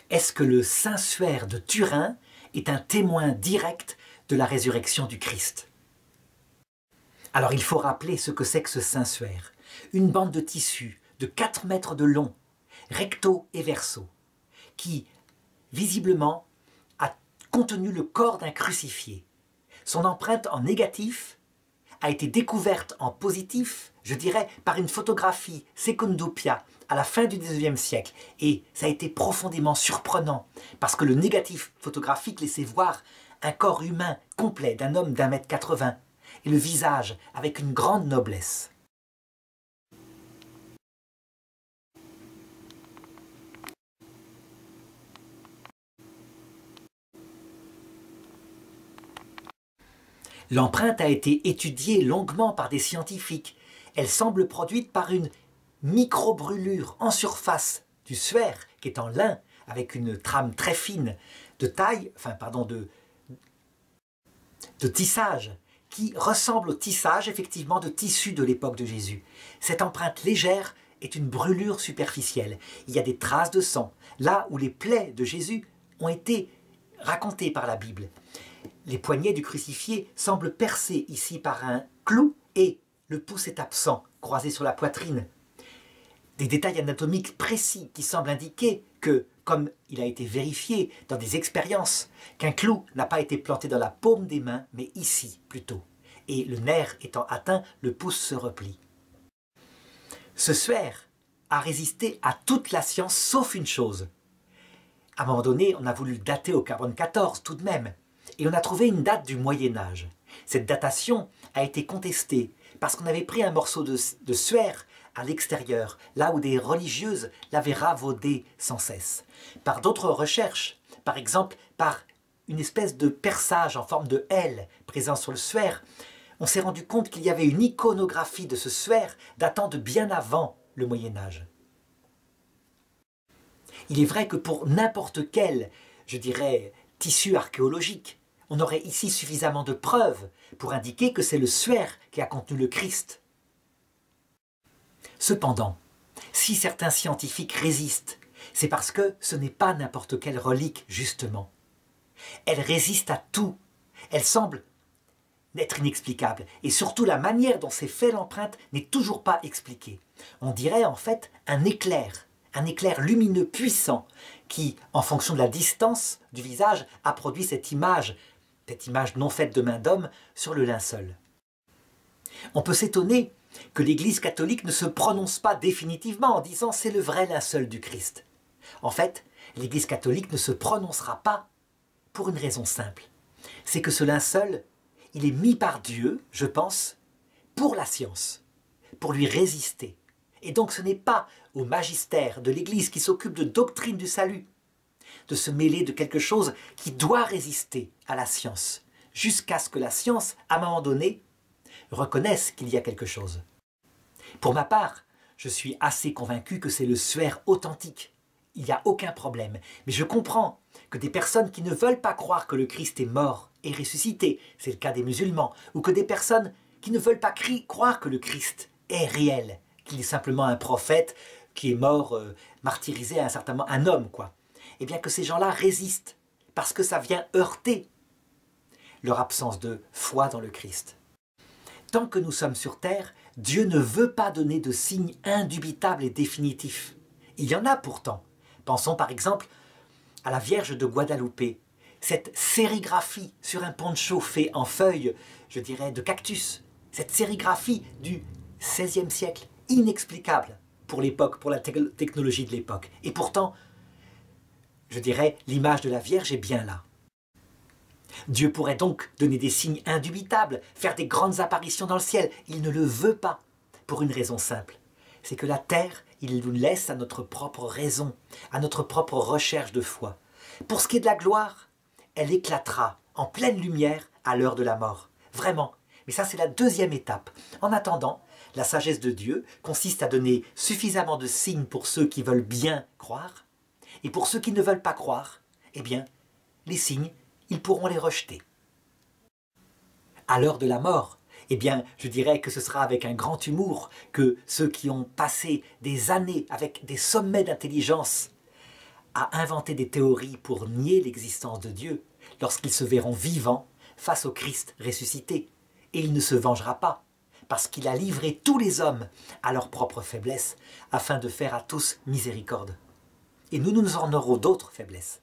Est-ce que le Saint-Suaire de Turin est un témoin direct de la résurrection du Christ? Alors il faut rappeler ce que c'est que ce Saint-Suaire. Une bande de tissu de 4 mètres de long, recto et verso, qui visiblement a contenu le corps d'un crucifié. Son empreinte en négatif a été découverte en positif, je dirais, par une photographie Secundupia à la fin du XIXe siècle. Et ça a été profondément surprenant, parce que le négatif photographique laissait voir un corps humain complet d'un homme d'1,80 m et le visage avec une grande noblesse. L'empreinte a été étudiée longuement par des scientifiques. Elle semble produite par une micro-brûlure en surface du suaire, qui est en lin, avec une trame très fine de taille, de tissage, qui ressemble au tissage effectivement de tissu de l'époque de Jésus. Cette empreinte légère est une brûlure superficielle. Il y a des traces de sang, là où les plaies de Jésus ont été racontées par la Bible. Les poignets du crucifié semblent percés ici par un clou et le pouce est absent, croisé sur la poitrine. Des détails anatomiques précis qui semblent indiquer que, comme il a été vérifié dans des expériences, qu'un clou n'a pas été planté dans la paume des mains, mais ici plutôt. Et le nerf étant atteint, le pouce se replie. Ce suaire a résisté à toute la science sauf une chose. À un moment donné, on a voulu le dater au carbone 14 tout de même. Et on a trouvé une date du Moyen-Âge. Cette datation a été contestée parce qu'on avait pris un morceau de suaire à l'extérieur, là où des religieuses l'avaient ravaudé sans cesse. Par d'autres recherches, par exemple par une espèce de perçage en forme de L présent sur le suaire, on s'est rendu compte qu'il y avait une iconographie de ce suaire datant de bien avant le Moyen-Âge. Il est vrai que pour n'importe quel, je dirais, tissu archéologique, on aurait ici suffisamment de preuves pour indiquer que c'est le suaire qui a contenu le Christ. Cependant, si certains scientifiques résistent, c'est parce que ce n'est pas n'importe quelle relique, justement. Elle résiste à tout. Elle semble n'être inexplicable. Et surtout, la manière dont s'est fait l'empreinte n'est toujours pas expliquée. On dirait en fait un éclair lumineux puissant qui, en fonction de la distance du visage, a produit cette image non faite de main d'homme, sur le linceul. On peut s'étonner que l'Église catholique ne se prononce pas définitivement en disant « c'est le vrai linceul du Christ ». En fait, l'Église catholique ne se prononcera pas pour une raison simple. C'est que ce linceul, il est mis par Dieu, je pense, pour la science, pour lui résister. Et donc ce n'est pas au magistère de l'Église qui s'occupe de doctrine du salut, de se mêler de quelque chose qui doit résister à la science, jusqu'à ce que la science, à un moment donné, reconnaisse qu'il y a quelque chose. Pour ma part, je suis assez convaincu que c'est le suaire authentique. Il n'y a aucun problème. Mais je comprends que des personnes qui ne veulent pas croire que le Christ est mort et ressuscité, c'est le cas des musulmans, ou que des personnes qui ne veulent pas croire que le Christ est réel, qu'il est simplement un prophète qui est mort, martyrisé à un certain moment, un homme, quoi. Eh bien que ces gens-là résistent, parce que ça vient heurter leur absence de foi dans le Christ. Tant que nous sommes sur terre, Dieu ne veut pas donner de signes indubitables et définitifs. Il y en a pourtant. Pensons par exemple à la Vierge de Guadalupe, cette sérigraphie sur un poncho fait en feuilles, je dirais, de cactus, cette sérigraphie du XVIe siècle, inexplicable pour l'époque, pour la technologie de l'époque. Et pourtant, je dirais, l'image de la Vierge est bien là. Dieu pourrait donc donner des signes indubitables, faire des grandes apparitions dans le ciel. Il ne le veut pas, pour une raison simple. C'est que la terre, il nous laisse à notre propre raison, à notre propre recherche de foi. Pour ce qui est de la gloire, elle éclatera en pleine lumière à l'heure de la mort. Vraiment. Mais ça, c'est la deuxième étape. En attendant, la sagesse de Dieu consiste à donner suffisamment de signes pour ceux qui veulent bien croire, et pour ceux qui ne veulent pas croire, eh bien, les signes, ils pourront les rejeter. À l'heure de la mort, eh bien, je dirais que ce sera avec un grand humour que ceux qui ont passé des années avec des sommets d'intelligence à inventer des théories pour nier l'existence de Dieu lorsqu'ils se verront vivants face au Christ ressuscité. Et il ne se vengera pas, parce qu'il a livré tous les hommes à leur propre faiblesse, afin de faire à tous miséricorde. Et nous en aurons d'autres faiblesses.